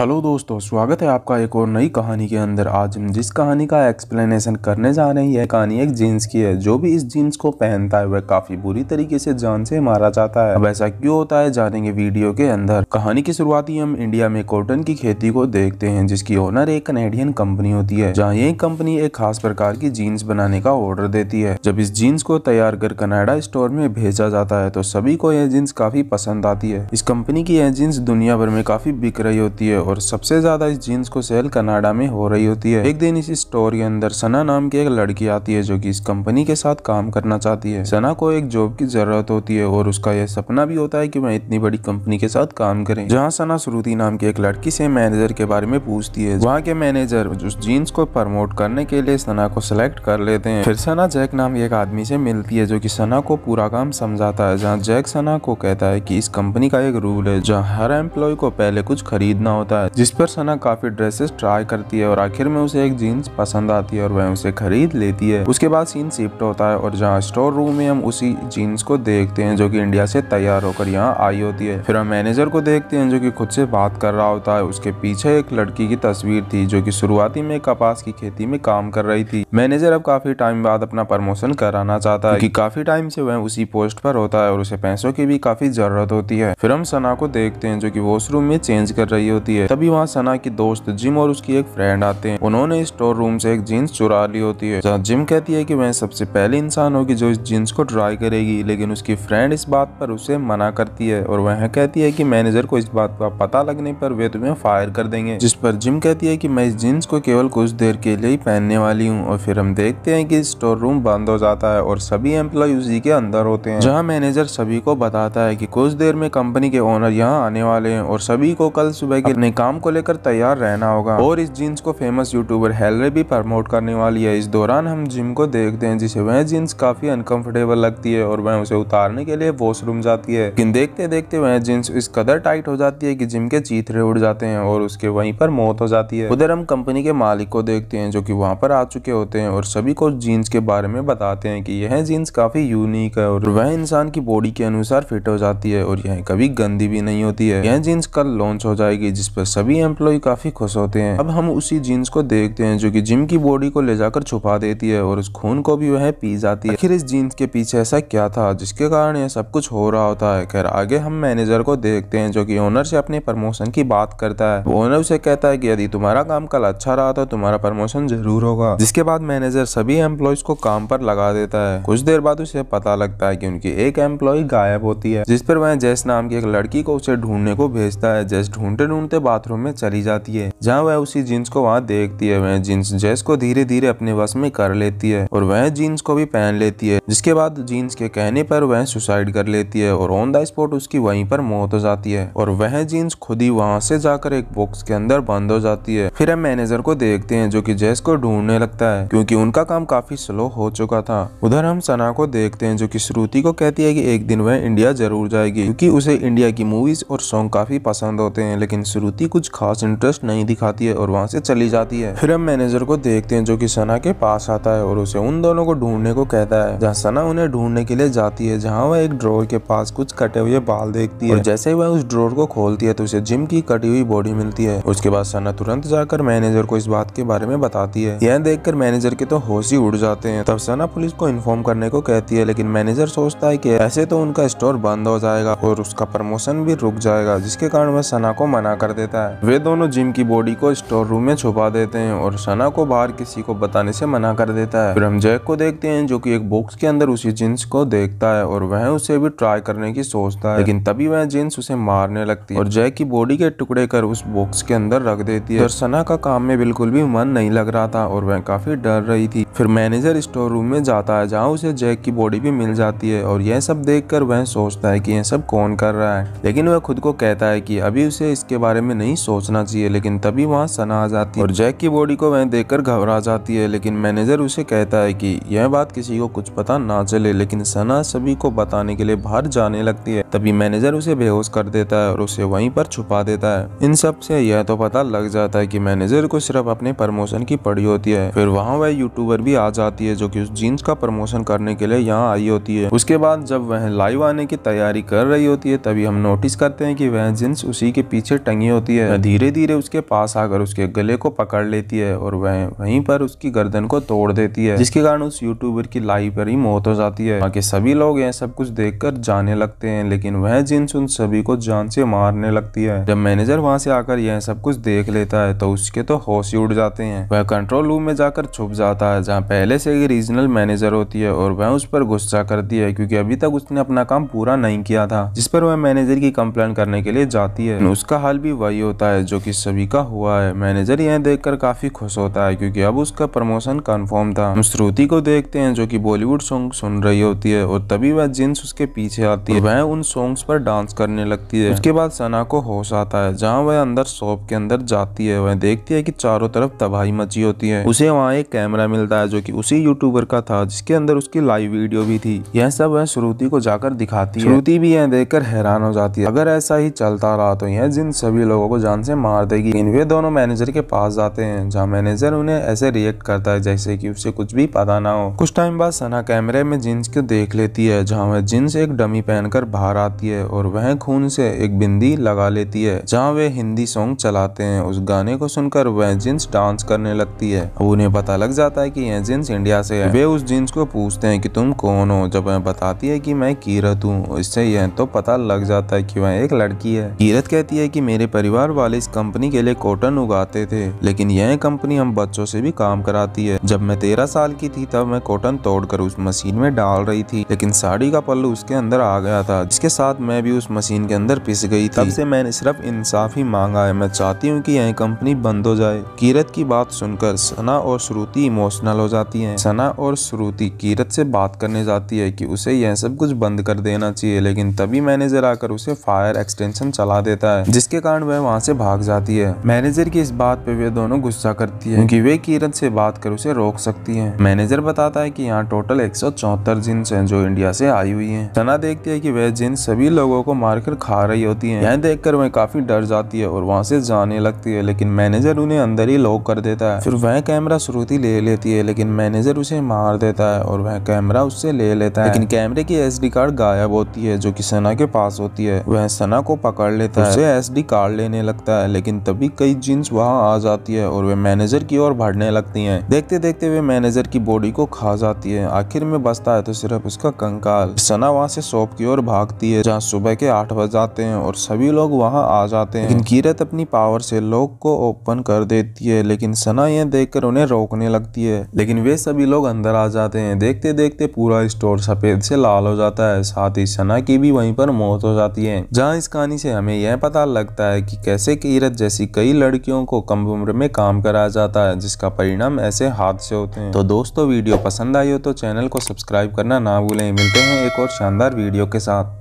Hello दोस्तों, स्वागत है आपका एक और नई कहानी के अंदर। आज हम जिस कहानी का एक्सप्लेनेशन करने जा रहे हैं, यह कहानी एक जीन्स की है। जो भी इस जीन्स को पहनता है वह काफी बुरी तरीके से जान से मारा जाता है। अब ऐसा क्यों होता है जानेंगे वीडियो के अंदर। कहानी की शुरुआत ही हम इंडिया में कॉटन की खेती को देखते हैं, जिसकी ओनर एक कनेडियन कंपनी होती है, जहाँ यही कंपनी एक खास प्रकार की जीन्स बनाने का ऑर्डर देती है। जब इस जीन्स को तैयार कर कनाडा स्टोर में भेजा जाता है तो सभी को यह जीन्स काफी पसंद आती है। इस कंपनी की यह जीन्स दुनिया भर में काफी बिक रही होती है और सबसे ज्यादा इस जीन्स को सेल कनाडा में हो रही होती है। एक दिन इस स्टोर के अंदर सना नाम की एक लड़की आती है, जो कि इस कंपनी के साथ काम करना चाहती है। सना को एक जॉब की जरूरत होती है और उसका यह सपना भी होता है कि वह इतनी बड़ी कंपनी के साथ काम करे। जहाँ सना श्रुति नाम की एक लड़की से मैनेजर के बारे में पूछती है। वहाँ के मैनेजर उस जीन्स को प्रमोट करने के लिए सना को सिलेक्ट कर लेते हैं। फिर सना जैक नाम के एक आदमी से मिलती है, जो कि सना को पूरा काम समझाता है। जहाँ जैक सना को कहता है कि इस कंपनी का एक रूल है जहाँ हर एम्प्लॉय को पहले कुछ खरीदना होता है, जिस पर सना काफी ड्रेसेस ट्राई करती है और आखिर में उसे एक जीन्स पसंद आती है और वह उसे खरीद लेती है। उसके बाद सीन शिफ्ट होता है और जहाँ स्टोर रूम में हम उसी जीन्स को देखते हैं, जो कि इंडिया से तैयार होकर यहाँ आई होती है। फिर हम मैनेजर को देखते हैं, जो कि खुद से बात कर रहा होता है। उसके पीछे एक लड़की की तस्वीर थी, जो कि शुरुआती में कपास की खेती में काम कर रही थी। मैनेजर अब काफी टाइम बाद अपना प्रमोशन कराना चाहता है, क्योंकि काफी टाइम से वह उसी पोस्ट पर होता है और उसे पैसों की भी काफी जरूरत होती है। फिर हम सना को देखते हैं, जो कि वॉशरूम में चेंज कर रही होती है। तभी वहाँ सना की दोस्त जिम और उसकी एक फ्रेंड आते हैं। उन्होंने स्टोर रूम से एक जीन्स चुरा ली होती है। जहाँ जिम कहती है कि वह सबसे पहले इंसान होगी जो इस जीन्स को ट्राई करेगी, लेकिन उसकी फ्रेंड इस बात पर उसे मना करती है और वह कहती है कि मैनेजर को इस बात का पता लगने पर वे तुम्हें फायर कर देंगे। जिस पर जिम कहती है कि मैं इस जीन्स को केवल कुछ देर के लिए ही पहनने वाली हूँ। और फिर हम देखते हैं कि स्टोर रूम बंद हो जाता है और सभी एम्प्लॉय उसी के अंदर होते हैं। जहाँ मैनेजर सभी को बताता है कि कुछ देर में कंपनी के ओनर यहाँ आने वाले हैं और सभी को कल सुबह के अपने काम को लेकर तैयार रहना होगा। और इस जीन्स को फेमस यूट्यूबर हेलरे भी प्रमोट करने वाली है। इस दौरान हम जिम को देखते हैं, जिसे वह जीन्स काफी अनकंफर्टेबल लगती है और वह उसे उतारने के लिए वॉशरूम जाती है। लेकिन देखते देखते वह जीन्स इस कदर टाइट हो जाती है कि जिम के चीथड़े उड़ जाते हैं और उसके वहीं पर मौत हो जाती है। उधर हम कंपनी के मालिक को देखते हैं, जो कि वहाँ पर आ चुके होते हैं और सभी को जीन्स के बारे में बताते हैं कि यह जीन्स काफी यूनिक है और वह इंसान की बॉडी के अनुसार फिट हो जाती है और यह कभी गंदी भी नहीं होती है। यह जीन्स कल लॉन्च हो जाएगी, जिस पर सभी एम्प्लॉय काफी खुश होते हैं। अब हम उसी जीन्स को देखते हैं, जो कि जिम की बॉडी को ले जाकर छुपा देती है और उस खून को भी वह पी जाती है। आखिर इस जीन्स के पीछे ऐसा क्या था जिसके कारण यह सब कुछ हो रहा होता है। खैर आगे हम मैनेजर को देखते हैं, जो कि ओनर से अपने प्रमोशन की बात करता है। ओनर उसे कहता है कि यदि तुम्हारा काम कल अच्छा रहा तो तुम्हारा प्रमोशन जरूर होगा। जिसके बाद मैनेजर सभी एम्प्लॉयज को काम पर लगा देता है। कुछ देर बाद उसे पता लगता है कि उनकी एक एम्प्लॉय गायब होती है, जिस पर वह जैस नाम की एक लड़की को उसे ढूंढने को भेजता है। जैस ढूंढते ढूंढते बाथरूम में चली जाती है, जहाँ वह उसी जीन्स को वहाँ देखती है। वह जीन्स जैस को धीरे धीरे अपने वश में कर लेती है और वह जीन्स को भी पहन लेती है। जिसके बाद जीन्स के कहने पर वह सुसाइड कर लेती है और ऑन द स्पॉट उसकी वहीं पर मौत हो जाती है और वह जीन्स खुद ही वहाँ से जाकर एक बॉक्स के अंदर बंद हो जाती है। फिर हम मैनेजर को देखते हैं, जो कि जैस को ढूंढने लगता है, क्योंकि उनका काम काफी स्लो हो चुका था। उधर हम सना को देखते हैं, जो कि श्रुति को कहती है कि एक दिन वह इंडिया जरूर जाएगी, क्योंकि उसे इंडिया की मूवीज और सॉन्ग काफी पसंद होते हैं। लेकिन श्रुति कुछ खास इंटरेस्ट नहीं दिखाती है और वहाँ से चली जाती है। फिर हम मैनेजर को देखते हैं, जो कि सना के पास आता है और उसे उन दोनों को ढूंढने को कहता है। जहाँ सना उन्हें ढूंढने के लिए जाती है, जहाँ वह एक ड्रॉर के पास कुछ कटे हुए बाल देखती है और जैसे ही वह उस ड्रॉर को खोलती है तो उसे जिम की कटी हुई बॉडी मिलती है। उसके बाद सना तुरंत जाकर मैनेजर को इस बात के बारे में बताती है। यह देखकर मैनेजर के तो होश ही उड़ जाते हैं। तब सना पुलिस को इन्फॉर्म करने को कहती है, लेकिन मैनेजर सोचता है कि ऐसे तो उनका स्टोर बंद हो जाएगा और उसका प्रमोशन भी रुक जाएगा, जिसके कारण वह सना को मना कर देता है। वे दोनों जिम की बॉडी को स्टोर रूम में छुपा देते हैं और सना को बाहर किसी को बताने से मना कर देता है। फिर हम जैक को देखते हैं, जो कि एक बॉक्स के अंदर उसी जीन्स को देखता है और वह उसे भी ट्राई करने की सोचता है। लेकिन तभी वह जीन्स उसे मारने लगती है और जैक की बॉडी के टुकड़े कर उस बॉक्स के अंदर रख देती है। और सना का काम में बिल्कुल भी मन नहीं लग रहा था और वह काफी डर रही थी। फिर मैनेजर स्टोर रूम में जाता है, जहाँ उसे जैक की बॉडी भी मिल जाती है और यह सब देखकर वह सोचता है कि यह सब कौन कर रहा है। लेकिन वह खुद को कहता है कि अभी उसे इसके बारे में नहीं सोचना चाहिए। लेकिन तभी वहाँ सना आ जाती है और जैक की बॉडी को वह देखकर घबरा जाती है। लेकिन मैनेजर उसे कहता है कि यह बात किसी को कुछ पता ना चले। लेकिन सना सभी को बताने के लिए बाहर जाने लगती है। तभी मैनेजर उसे बेहोश कर देता है और उसे वहीं पर छुपा देता है। इन सब से यह तो पता लग जाता है कि मैनेजर को सिर्फ अपने प्रमोशन की पड़ी होती है। फिर वहाँ वह यूट्यूबर भी आ जाती है, जो कि उस जीन्स का प्रमोशन करने के लिए यहाँ आई होती है। उसके बाद जब वह लाइव आने की तैयारी कर रही होती है, तभी हम नोटिस करते हैं कि वह जीन्स उसी के पीछे टंगी होती होती है। धीरे धीरे उसके पास आकर उसके गले को पकड़ लेती है और वह वहीं पर उसकी गर्दन को तोड़ देती है, जिसके कारण उस यूट्यूबर की लाइव पर ही मौत हो जाती है। बाकी सभी लोग यह सब कुछ देखकर जाने लगते हैं, लेकिन वह जिन्स उन सभी को जान से मारने लगती है। जब मैनेजर वहां से आकर यह सब कुछ देख लेता है तो उसके तो होश ही उड़ जाते हैं। वह कंट्रोल रूम में जाकर छुप जाता है, जहाँ पहले से ही रीजनल मैनेजर होती है, और वह उस पर गुस्सा करती है क्योंकि अभी तक उसने अपना काम पूरा नहीं किया था, जिस पर वह मैनेजर की कंप्लेंट करने के लिए जाती है। उसका हाल भी वही होता है जो कि सभी का हुआ है। मैनेजर यह देखकर काफी खुश होता है क्योंकि अब उसका प्रमोशन कंफर्म था। हम श्रुति को देखते हैं जो कि बॉलीवुड सॉन्ग सुन रही होती है, और तभी वह जिन्स उसके पीछे आती है। वह उन सॉन्ग्स पर डांस करने लगती है। उसके बाद सना को होश आता है, जहाँ वह अंदर शॉप के अंदर जाती है। वह देखती है कि चारों तरफ तबाही मची होती है। उसे वहाँ एक कैमरा मिलता है जो कि उसी यूट्यूबर का था, जिसके अंदर उसकी लाइव वीडियो भी थी। यह सब वह श्रुति को जाकर दिखाती है। श्रुति भी यह देखकर हैरान हो जाती है। अगर ऐसा ही चलता रहा तो यह जिन सभी लोगों को जान से मार देगी। वे दोनों मैनेजर के पास जाते हैं, जहाँ मैनेजर उन्हें ऐसे रिएक्ट करता है जैसे कि उसे कुछ भी पता ना हो। कुछ टाइम बाद सना कैमरे में जिन्स को देख लेती है, जहाँ वह जिन्स एक डमी पहनकर बाहर आती है और वह खून से एक बिंदी लगा लेती है। जहाँ वे हिंदी सॉन्ग चलाते हैं, उस गाने को सुनकर वह जिन्स डांस करने लगती है। उन्हें पता लग जाता है कि यह जिन्स इंडिया से है। वे उस जिन्स को पूछते हैं कि तुम कौन हो। जब वह बताती है कि मैं कीरत हूँ, इससे यह तो पता लग जाता है कि वह एक लड़की है। कीरत कहती है कि मेरे परिवार वाले इस कंपनी के लिए कॉटन उगाते थे, लेकिन यह कंपनी हम बच्चों से भी काम कराती है। जब मैं 13 साल की थी तब मैं कॉटन तोड़कर उस मशीन में डाल रही थी, लेकिन साड़ी का पल्लू उसके अंदर आ गया था, जिसके साथ मैं भी उस मशीन के अंदर पिस गई थी। तब से मैंने सिर्फ इंसाफ ही मांगा है। मैं चाहती हूँ कि यह कंपनी बंद हो जाए। कीरत की बात सुनकर सना और श्रुति इमोशनल हो जाती हैं। सना और श्रुति कीरत से बात करने जाती है कि उसे यह सब कुछ बंद कर देना चाहिए, लेकिन तभी मैनेजर आकर उसे फायर एक्सटेंशन चला देता है, जिसके कारण वह वहाँ से भाग जाती है। मैनेजर की इस बात पे वे दोनों गुस्सा करती है क्योंकि वे कीरत से बात कर उसे रोक सकती है। मैनेजर बताता है कि यहाँ टोटल 174 जिन्स हैं जो इंडिया से आई हुई हैं। सना देखती है कि वह जिन्स सभी लोगों को मारकर खा रही होती हैं। यह देखकर वह काफी डर जाती है और वहाँ से जाने लगती है, लेकिन मैनेजर उन्हें अंदर ही लॉक कर देता है। फिर वह कैमरा श्रुति ले लेती है, लेकिन मैनेजर उसे मार देता है और वह कैमरा उससे ले लेता है। लेकिन कैमरे की SD कार्ड गायब होती है जो कि सना के पास होती है। वह सना को पकड़ लेता है, उसे SD कार्ड लेने लगता है, लेकिन तभी कई जिन्स वहाँ आ जाती है और वे मैनेजर की ओर बढ़ने लगती हैं। देखते देखते वे मैनेजर की बॉडी को खा जाती है। आखिर में बचता है तो सिर्फ उसका कंकाल। सना वहाँ से शॉप की ओर भागती है, जहाँ सुबह के 8 बज जाते हैं और सभी लोग वहाँ आ जाते हैं। लेकिन कीरत अपनी पावर से लॉक को ओपन कर देती है, लेकिन सना यह देखकर उन्हें रोकने लगती है, लेकिन वे सभी लोग अंदर आ जाते हैं। देखते देखते पूरा स्टोर सफेद से लाल हो जाता है, साथ ही सना की भी वहीं पर मौत हो जाती है। जहाँ इस कहानी से हमें यह पता लगता है कि कैसे कीरत जैसी कई लड़कियों को कम उम्र में काम कराया जाता है, जिसका परिणाम ऐसे हादसे होते हैं। तो दोस्तों, वीडियो पसंद आई हो तो चैनल को सब्सक्राइब करना ना भूलें। मिलते हैं एक और शानदार वीडियो के साथ।